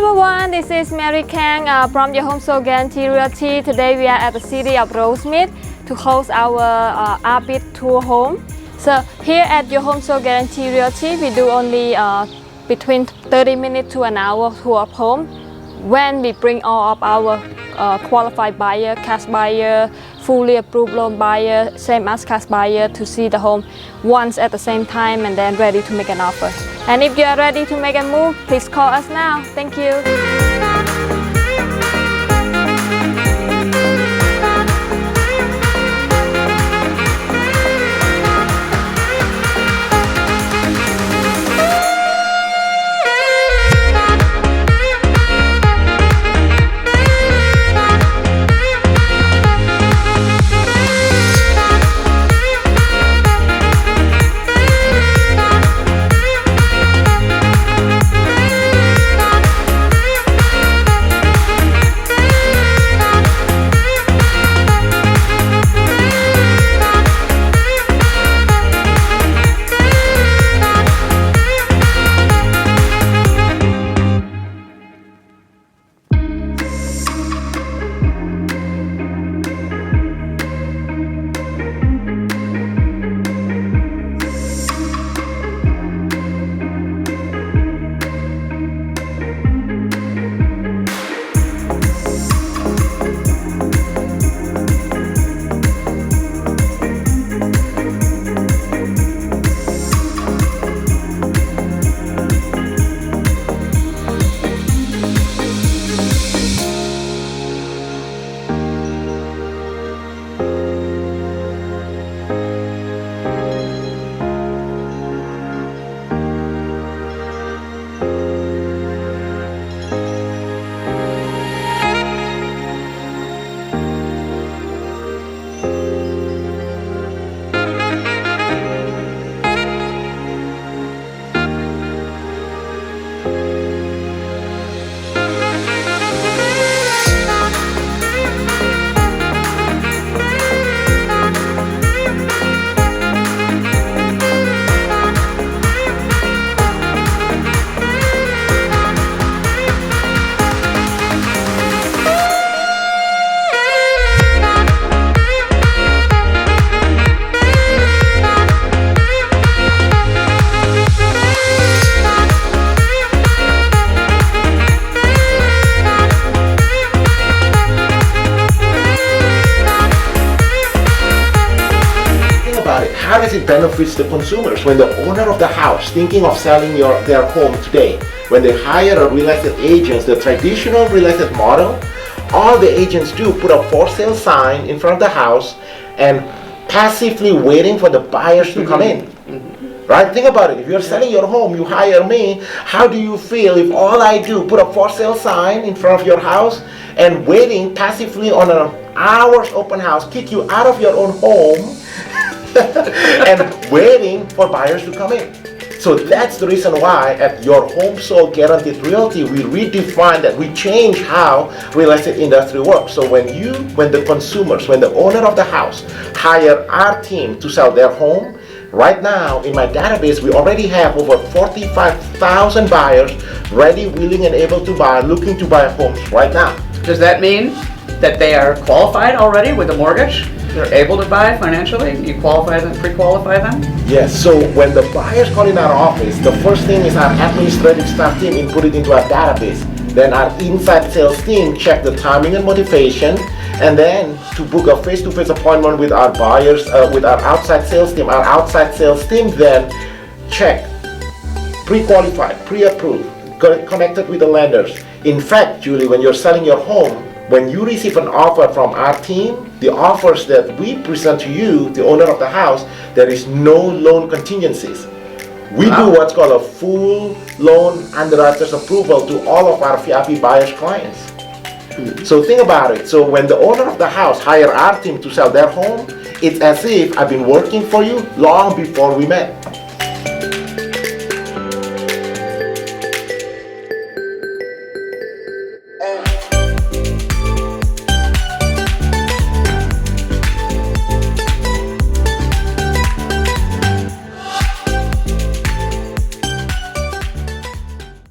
everyone, this is Mary Kang from your Home Sold Guaranteed Realty. Today we are at the city of Rosemead to host our RBID Tour of Home. So here at your Home Sold Guaranteed Realty, we do only between 30 minutes to an hour tour of home when we bring all of our qualified buyer, cash buyer, fully approved loan buyer, same as cash buyer to see the home once at the same time and then ready to make an offer. And if you are ready to make a move, please call us now. Thank you. How does it benefit the consumers when the owner of the house thinking of selling their home today, when they hire a real estate agent, the traditional real estate model, all the agents do put a for sale sign in front of the house and passively waiting for the buyers to come in. Right? Think about it. If you're selling your home, you hire me, how do you feel if all I do put a for sale sign in front of your house and waiting passively on an hour's open house, kick you out of your own home and waiting for buyers to come in? So that's the reason why at your Home Sold Guaranteed Realty, we redefine that. We change how real estate industry works. So when the consumers, when the owner of the house hire our team to sell their home, right now in my database, we already have over 45,000 buyers ready, willing, and able to buy, looking to buy homes right now. Does that mean that they are qualified already with a mortgage? They're able to buy financially? You qualify them, pre-qualify them? Yes, so when the buyers call in our office, the first thing is our administrative staff team input it into our database. Then our inside sales team check the timing and motivation, and then to book a face-to-face appointment with our buyers, with our outside sales team. Our outside sales team then check pre-qualified, pre-approved, connected with the lenders. In fact, Julie, when you're selling your home, when you receive an offer from our team, the offers that we present to you, the owner of the house, there is no loan contingencies. We do what's called a full loan underwriter's approval to all of our VIP buyers clients. So think about it. So when the owner of the house hire our team to sell their home, it's as if I've been working for you long before we met.